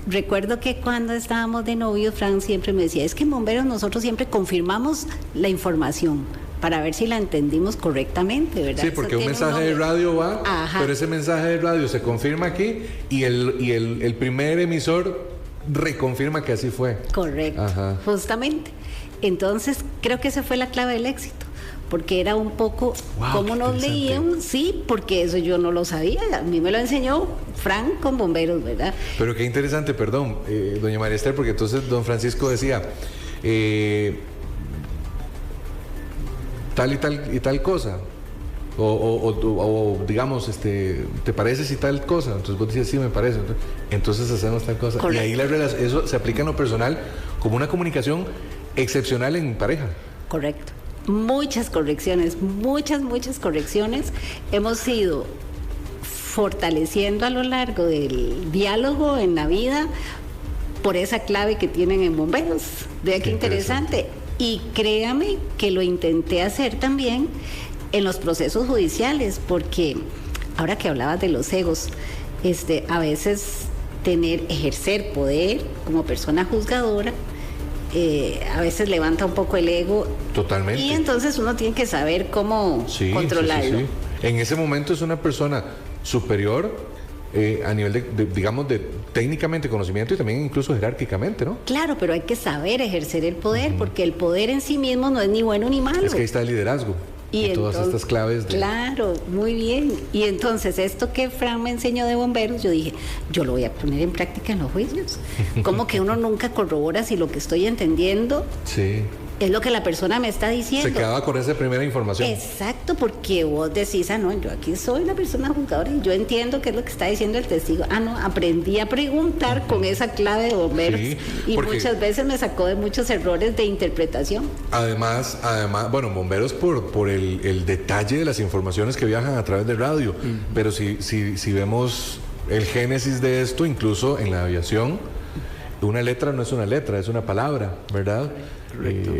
Recuerdo que cuando estábamos de novios, Frank siempre me decía, es que en bomberos nosotros siempre confirmamos la información para ver si la entendimos correctamente, ¿verdad? Sí, porque un mensaje de radio va, pero ese mensaje de radio se confirma aquí y el primer emisor reconfirma que así fue. Correcto, Ajá. justamente. Entonces, creo que esa fue la clave del éxito, porque era un poco Wow, cómo qué nos interesante. leían, sí, porque eso yo no lo sabía, a mí me lo enseñó Frank con Bomberos, ¿verdad? Pero qué interesante, perdón, doña María Esther, porque entonces don Francisco decía, tal y tal cosa. O digamos, ¿te parece si tal cosa? Entonces vos decías, sí, me parece. Entonces hacemos tal cosa. Correcto. Y ahí eso se aplica en lo personal como una comunicación excepcional en pareja. Correcto. Muchas correcciones, muchas correcciones hemos ido fortaleciendo a lo largo del diálogo en la vida por esa clave que tienen en Bomberos. Vea qué interesante. Y créame que lo intenté hacer también en los procesos judiciales, porque ahora que hablabas de los egos, a veces ejercer poder como persona juzgadora, a veces levanta un poco el ego. Totalmente. Y entonces uno tiene que saber cómo controlarlo. Sí. En ese momento es una persona superior a nivel digamos, de técnicamente conocimiento y también incluso jerárquicamente, ¿no? Claro, pero hay que saber ejercer el poder, porque el poder en sí mismo no es ni bueno ni malo. Es que ahí está el liderazgo. Y todas estas claves. Claro, muy bien. Y entonces esto que Fran me enseñó de Bomberos, yo dije, yo lo voy a poner en práctica en los juicios. Como que uno nunca corrobora si lo que estoy entendiendo Sí. es lo que la persona me está diciendo. Se quedaba con esa primera información. Exacto, porque vos decís, no, yo aquí soy la persona juzgadora y yo entiendo qué es lo que está diciendo el testigo. No, aprendí a preguntar con esa clave de Bomberos. Sí, y porque muchas veces me sacó de muchos errores de interpretación. Además, bueno, Bomberos por el detalle de las informaciones que viajan a través de radio. Pero si vemos el génesis de esto, incluso en la aviación, una letra no es una letra, es una palabra, ¿verdad? Correcto.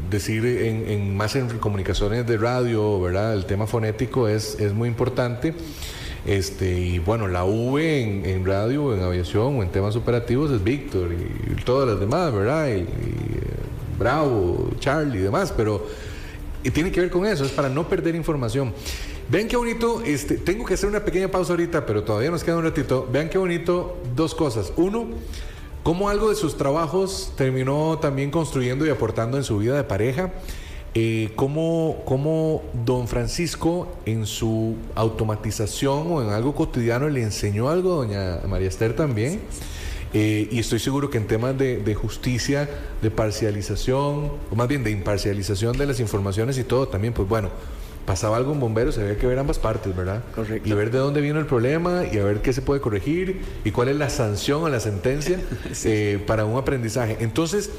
Decir más en comunicaciones de radio, ¿verdad? El tema fonético es muy importante. Y bueno, la V en radio, en aviación o en temas operativos es Víctor y todas las demás, ¿verdad? Y Bravo, Charlie y demás, pero tiene que ver con eso, es para no perder información. Vean qué bonito, tengo que hacer una pequeña pausa ahorita, pero todavía nos queda un ratito. Vean qué bonito, dos cosas. Uno, cómo algo de sus trabajos terminó también construyendo y aportando en su vida de pareja. Cómo don Francisco en su automatización o en algo cotidiano le enseñó algo a doña María Esther también. Y estoy seguro que en temas de justicia, de parcialización, o más bien de imparcialización de las informaciones y todo, también, pues bueno, pasaba algo en Bomberos, había que ver ambas partes, ¿verdad? Correcto. Y ver de dónde vino el problema y a ver qué se puede corregir y cuál es la sanción o la sentencia para un aprendizaje. Entonces,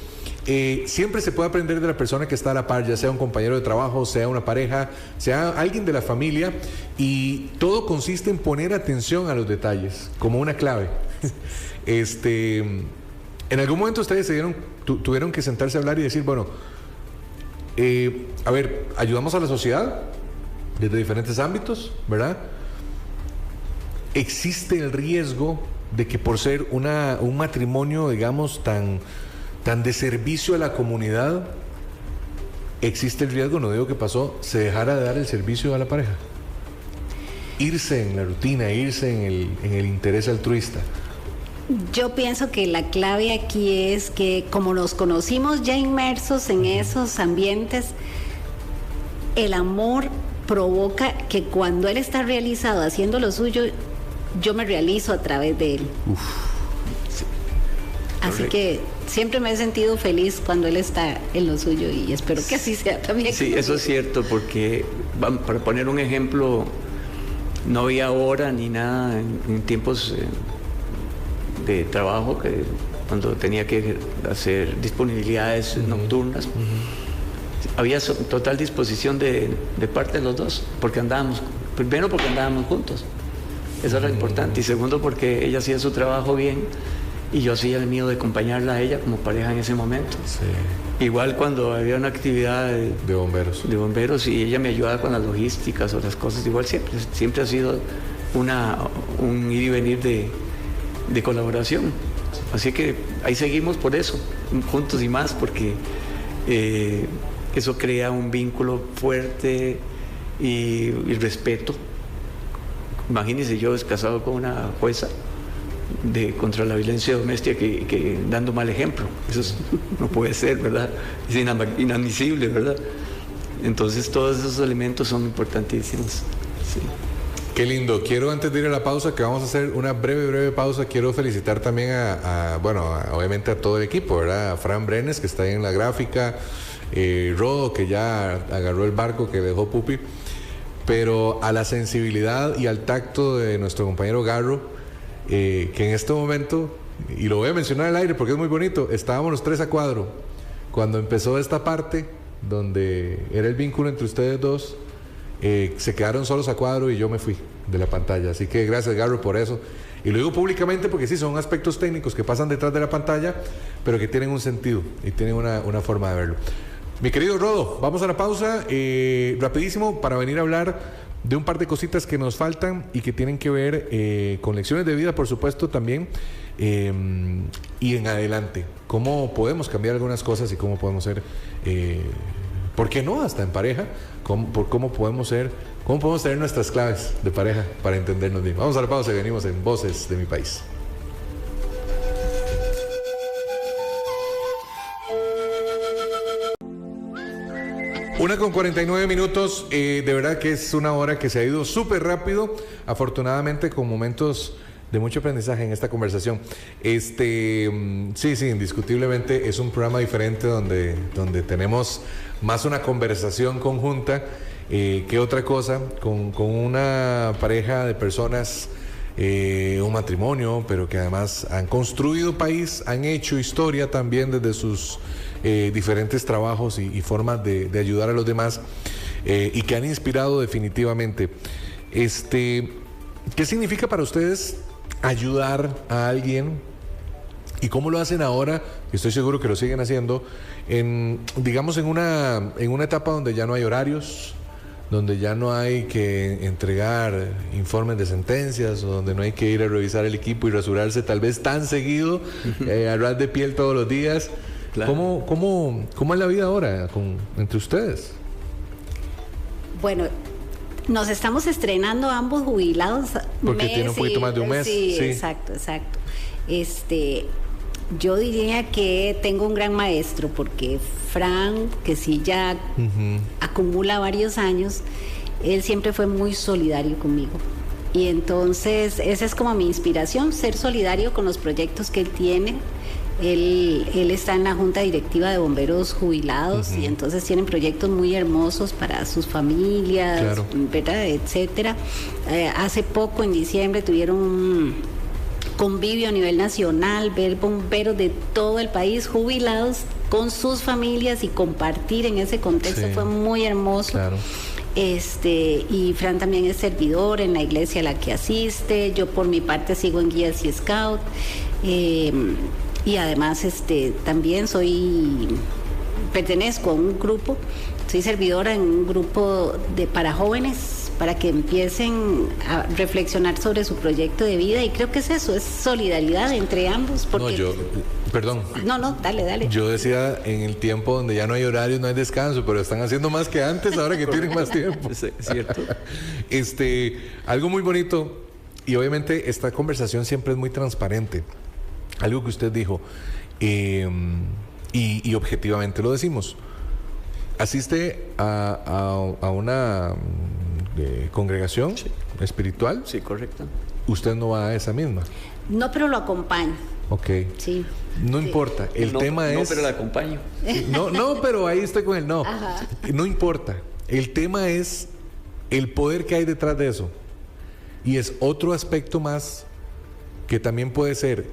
siempre se puede aprender de la persona que está a la par, ya sea un compañero de trabajo, sea una pareja, sea alguien de la familia, y todo consiste en poner atención a los detalles, como una clave. En algún momento ustedes tuvieron que sentarse a hablar y decir, bueno, a ver, ayudamos a la sociedad desde diferentes ámbitos, ¿verdad? Existe el riesgo de que por ser un matrimonio, digamos, tan de servicio a la comunidad, existe el riesgo, no digo que pasó, se dejara de dar el servicio a la pareja. Irse en la rutina, irse en el interés altruista. Yo pienso que la clave aquí es que como nos conocimos ya inmersos en esos ambientes, el amor provoca que cuando él está realizado haciendo lo suyo, yo me realizo a través de él. Sí. Así Correcto. que siempre me he sentido feliz cuando él está en lo suyo y espero que así sea también. Sí, eso es cierto, porque para poner un ejemplo, no había hora ni nada en tiempos de trabajo, que cuando tenía que hacer disponibilidades nocturnas, había total disposición de parte de los dos, porque andábamos, primero porque andábamos juntos, eso era importante, y segundo porque ella hacía su trabajo bien y yo hacía el mío de acompañarla a ella como pareja en ese momento. Sí. Igual cuando había una actividad De bomberos. y ella me ayudaba con las logísticas o las cosas, igual siempre ha sido un ir y venir de colaboración. Así que ahí seguimos por eso, juntos y más, porque eso crea un vínculo fuerte y respeto. Imagínense yo casado con una jueza, contra la violencia doméstica que dando mal ejemplo. Eso no puede ser, ¿verdad? Es inadmisible, ¿verdad? Entonces todos esos elementos son importantísimos. Sí. Qué lindo. Quiero, antes de ir a la pausa, que vamos a hacer una breve pausa, quiero felicitar también obviamente a todo el equipo, ¿verdad? A Fran Brenes, que está ahí en la gráfica, Rodo, que ya agarró el barco que dejó Pupi, pero a la sensibilidad y al tacto de nuestro compañero Garro, que en este momento, y lo voy a mencionar al aire porque es muy bonito, estábamos los tres a cuadro cuando empezó esta parte donde era el vínculo entre ustedes dos. Se quedaron solos a cuadro y yo me fui de la pantalla, así que gracias, Garro, por eso. Y lo digo públicamente porque sí, son aspectos técnicos que pasan detrás de la pantalla, pero que tienen un sentido y tienen una forma de verlo. Mi querido Rodo, vamos a la pausa rapidísimo para venir a hablar de un par de cositas que nos faltan y que tienen que ver con lecciones de vida, por supuesto, también, y en adelante, cómo podemos cambiar algunas cosas y cómo podemos ser, ¿por qué no? Hasta en pareja, cómo podemos tener nuestras claves de pareja para entendernos bien. Vamos a la pausa y venimos en Voces de mi País. Una con 49 minutos, de verdad que es una hora que se ha ido súper rápido, afortunadamente con momentos de mucho aprendizaje en esta conversación. Sí, indiscutiblemente es un programa diferente donde tenemos más una conversación conjunta que otra cosa, con una pareja de personas, un matrimonio, pero que además han construido país, han hecho historia también desde sus diferentes trabajos y formas de ayudar a los demás, y que han inspirado definitivamente. ¿Qué significa para ustedes ayudar a alguien y cómo lo hacen ahora? Estoy seguro que lo siguen haciendo digamos en una etapa donde ya no hay horarios, donde ya no hay que entregar informes de sentencias, o donde no hay que ir a revisar el equipo y rasurarse tal vez tan seguido, a ras de piel todos los días. Claro. ¿Cómo es la vida ahora entre ustedes? Bueno, nos estamos estrenando ambos jubilados. Porque tiene un poquito más de un mes. Sí, sí. Exacto. Yo diría que tengo un gran maestro, porque Fran, que sí ya acumula varios años, él siempre fue muy solidario conmigo. Y entonces esa es como mi inspiración, ser solidario con los proyectos que él tiene. Él está en la junta directiva de bomberos jubilados, y entonces tienen proyectos muy hermosos para sus familias, claro, ¿verdad? Etcétera. Hace poco, en diciembre, tuvieron un convivio a nivel nacional, ver bomberos de todo el país jubilados con sus familias y compartir en ese contexto, sí, fue muy hermoso. Claro. Y Fran también es servidor en la iglesia a la que asiste. Yo por mi parte sigo en guías y scout, y además también pertenezco a un grupo, soy servidora en un grupo para jóvenes, para que empiecen a reflexionar sobre su proyecto de vida, y creo que es eso, es solidaridad entre ambos. Porque... Perdón. No, dale. Yo decía en el tiempo donde ya no hay horarios, no hay descanso, pero están haciendo más que antes ahora que tienen más tiempo. Es cierto. Algo muy bonito, y obviamente esta conversación siempre es muy transparente. Algo que usted dijo, y objetivamente lo decimos. Asiste a una congregación, sí, espiritual. Sí, correcto. Usted no va a esa misma. No, pero lo acompaño. Ok. Sí. No importa. El tema es... No, pero la acompaño. No, pero ahí estoy con el no. Ajá. No importa. El tema es el poder que hay detrás de eso. Y es otro aspecto más que también puede ser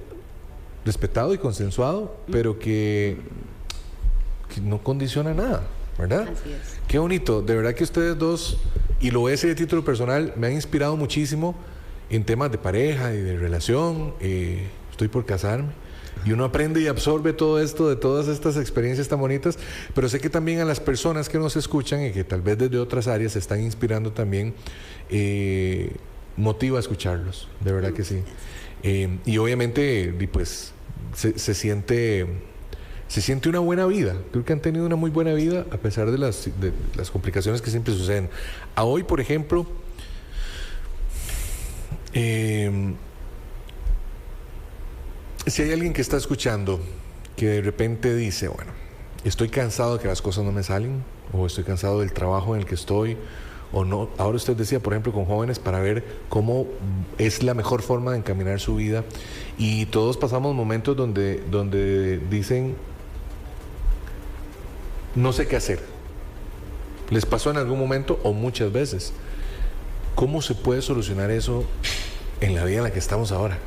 respetado y consensuado, pero que no condiciona nada, ¿verdad? Así es. Qué bonito. De verdad que ustedes dos, y lo voy a decir de título personal, me han inspirado muchísimo en temas de pareja y de relación. Estoy por casarme y uno aprende y absorbe todo esto, de todas estas experiencias tan bonitas, pero sé que también a las personas que nos escuchan y que tal vez desde otras áreas se están inspirando también, motiva a escucharlos, de verdad que sí. Y obviamente pues se siente una buena vida. Creo que han tenido una muy buena vida a pesar de las complicaciones que siempre suceden. A hoy, por ejemplo, Si hay alguien que está escuchando que de repente dice, bueno, estoy cansado de que las cosas no me salen, o estoy cansado del trabajo en el que estoy, o no. Ahora usted decía, por ejemplo, con jóvenes para ver cómo es la mejor forma de encaminar su vida, y todos pasamos momentos donde dicen, no sé qué hacer. ¿Les pasó en algún momento o muchas veces? ¿Cómo se puede solucionar eso en la vida en la que estamos ahora?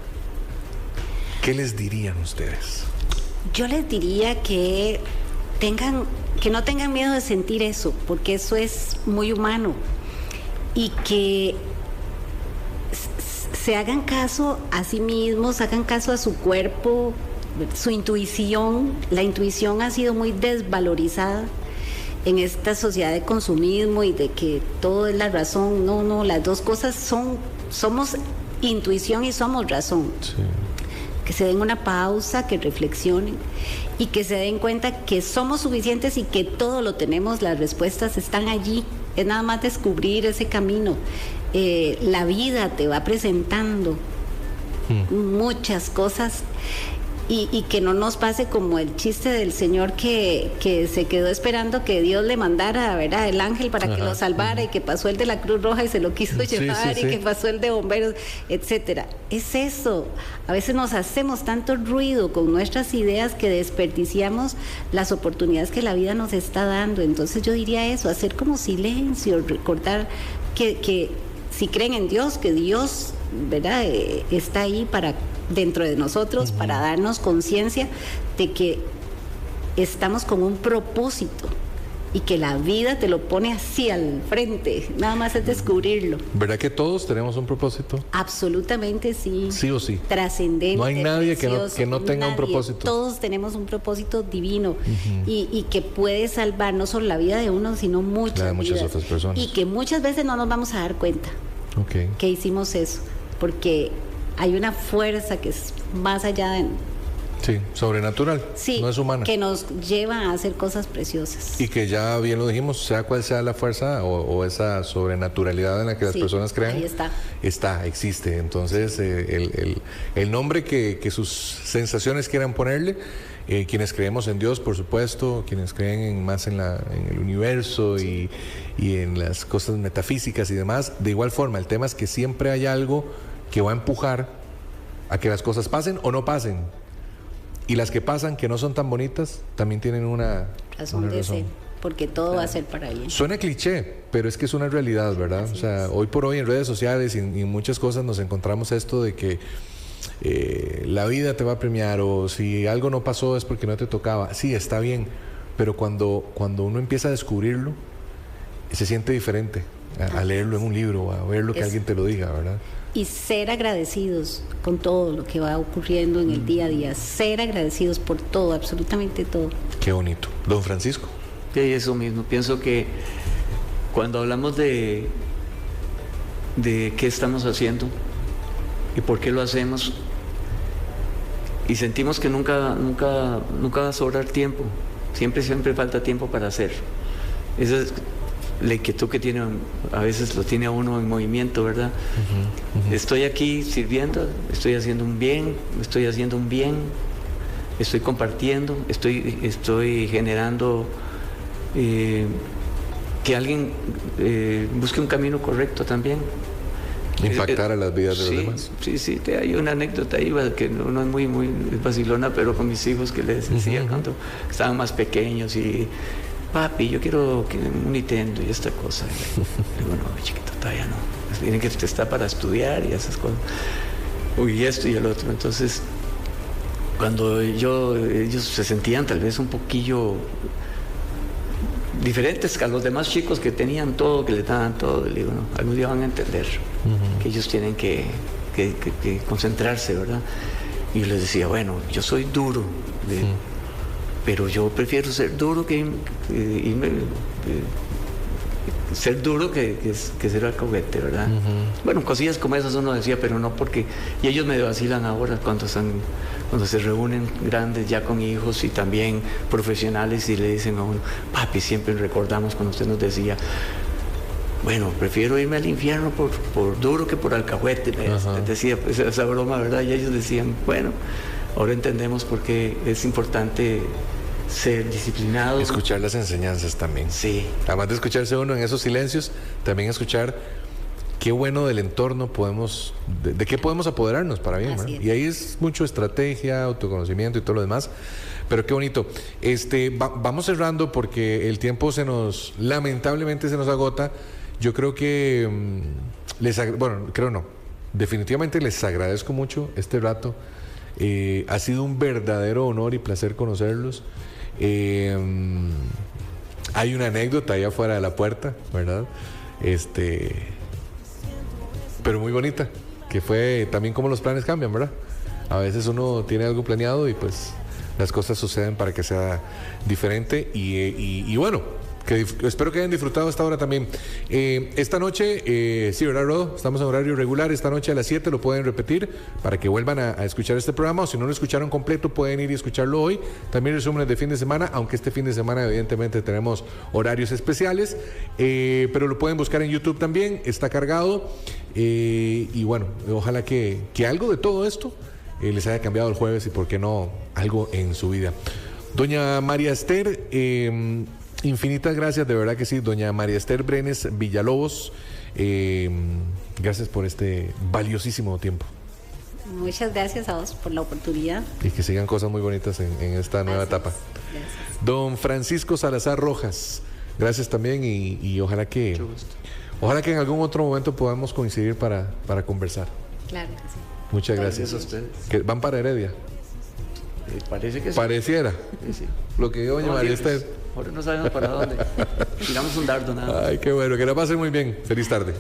¿Qué les dirían ustedes? Yo les diría que no tengan miedo de sentir eso, porque eso es muy humano, y que se hagan caso a sí mismos, hagan caso a su cuerpo, su intuición. La intuición ha sido muy desvalorizada en esta sociedad de consumismo y de que todo es la razón. No, las dos cosas somos intuición y somos razón. Sí. Que se den una pausa, que reflexionen y que se den cuenta que somos suficientes y que todo lo tenemos, las respuestas están allí. Es nada más descubrir ese camino. La vida te va presentando muchas cosas. Y que no nos pase como el chiste del señor que se quedó esperando que Dios le mandara, ¿verdad?, el ángel para que lo salvara, y que pasó el de la Cruz Roja y se lo quiso llevar, y que pasó el de bomberos, etcétera. Es eso. A veces nos hacemos tanto ruido con nuestras ideas que desperdiciamos las oportunidades que la vida nos está dando. Entonces yo diría eso, hacer como silencio, recordar que si creen en Dios, que Dios, ¿verdad?, está ahí dentro de nosotros, para darnos conciencia de que estamos con un propósito y que la vida te lo pone así al frente, nada más es descubrirlo. ¿Verdad que todos tenemos un propósito? Absolutamente sí. Sí o sí. Trascendente. No hay nadie precioso, que no tenga un propósito. Todos tenemos un propósito divino, y que puede salvar no solo la vida de uno, sino muchas vidas, otras personas. y que muchas veces no nos vamos a dar cuenta que hicimos eso, porque hay una fuerza que es más allá de... Sí, sobrenatural, sí, no es humana. Que nos lleva a hacer cosas preciosas. Y que ya bien lo dijimos, sea cual sea la fuerza o esa sobrenaturalidad en la que las personas crean, ahí existe. Entonces, el nombre que sus sensaciones quieran ponerle, quienes creemos en Dios, por supuesto, quienes creen más en el universo y en las cosas metafísicas y demás, de igual forma, el tema es que siempre hay algo que va a empujar a que las cosas pasen o no pasen. Y las que pasan, que no son tan bonitas, también tienen una razón. Porque todo va a ser para bien. Suena cliché, pero es que es una realidad, ¿verdad? Así hoy por hoy en redes sociales y en muchas cosas nos encontramos esto de que la vida te va a premiar, o si algo no pasó es porque no te tocaba. Sí, está bien, pero cuando uno empieza a descubrirlo, se siente diferente a leerlo en un libro, a verlo que alguien te lo diga, ¿verdad? Y ser agradecidos con todo lo que va ocurriendo en el día a día, ser agradecidos por todo, absolutamente todo. Qué bonito. Don Francisco. Sí, eso mismo. Pienso que cuando hablamos de qué estamos haciendo y por qué lo hacemos, y sentimos que nunca va a sobrar tiempo, siempre falta tiempo para hacer. Esa es la inquietud que tiene, a veces lo tiene a uno en movimiento, ¿verdad? Estoy aquí sirviendo, estoy haciendo un bien, estoy compartiendo, estoy generando que alguien busque un camino correcto también. Impactar a las vidas de los demás. Sí, hay una anécdota ahí que no es muy vacilona, pero con mis hijos, que les decía cuando estaban más pequeños, y papi, yo quiero un Nintendo y esta cosa. Y digo, no, chiquito, todavía no. Miren que usted está para estudiar y esas cosas. Y esto y el otro. Entonces, cuando ellos se sentían tal vez un poquillo diferentes a los demás chicos que tenían todo, que les daban todo, le digo, no, algún día van a entender que ellos tienen que concentrarse, ¿verdad? Y yo les decía, bueno, yo soy duro, pero yo prefiero ser duro que ser duro que ser alcahuete, ¿verdad? Bueno, cosillas como esas uno decía, pero no porque... Y ellos me vacilan ahora cuando se reúnen grandes ya con hijos y también profesionales, y le dicen a uno, papi, siempre recordamos cuando usted nos decía, bueno, prefiero irme al infierno por duro que por alcahuete. Decía pues, esa broma, ¿verdad? Y ellos decían, bueno, ahora entendemos por qué es importante ser disciplinado. Escuchar las enseñanzas también. Sí. Además de escucharse uno en esos silencios, también escuchar qué bueno del entorno podemos, de qué podemos apoderarnos para bien, ¿verdad? Y ahí es mucho estrategia, autoconocimiento y todo lo demás. Pero qué bonito. Vamos cerrando porque el tiempo lamentablemente se nos agota. Yo creo que definitivamente les agradezco mucho este rato. Ha sido un verdadero honor y placer conocerlos. Hay una anécdota allá afuera de la puerta, ¿verdad? Pero muy bonita, que fue también como los planes cambian, ¿verdad? A veces uno tiene algo planeado y pues las cosas suceden para que sea diferente y bueno, espero que hayan disfrutado esta hora también. Esta noche, sí, ¿verdad, Rodo? Estamos en horario regular, esta noche a las 7 lo pueden repetir para que vuelvan a escuchar este programa, o si no lo escucharon completo pueden ir y escucharlo hoy. También resúmenes de fin de semana, aunque este fin de semana evidentemente tenemos horarios especiales, pero lo pueden buscar en YouTube también, está cargado, y bueno, ojalá que algo de todo esto les haya cambiado el jueves y por qué no algo en su vida. Doña María Esther, infinitas gracias, de verdad que sí, doña María Esther Brenes Villalobos, gracias por este valiosísimo tiempo. Muchas gracias a vos por la oportunidad. Y que sigan cosas muy bonitas en esta nueva etapa. Gracias. Don Francisco Salazar Rojas, gracias también y ojalá que en algún otro momento podamos coincidir para conversar. Claro que sí. Muchas gracias. A ustedes. ¿Que van para Heredia? Parece que sí. Pareciera. Sí. Lo que dijo doña María Esther. Ahora no sabemos para dónde. Tiramos un dardo nada más. Ay, qué bueno, que la pasen muy bien. Feliz tarde.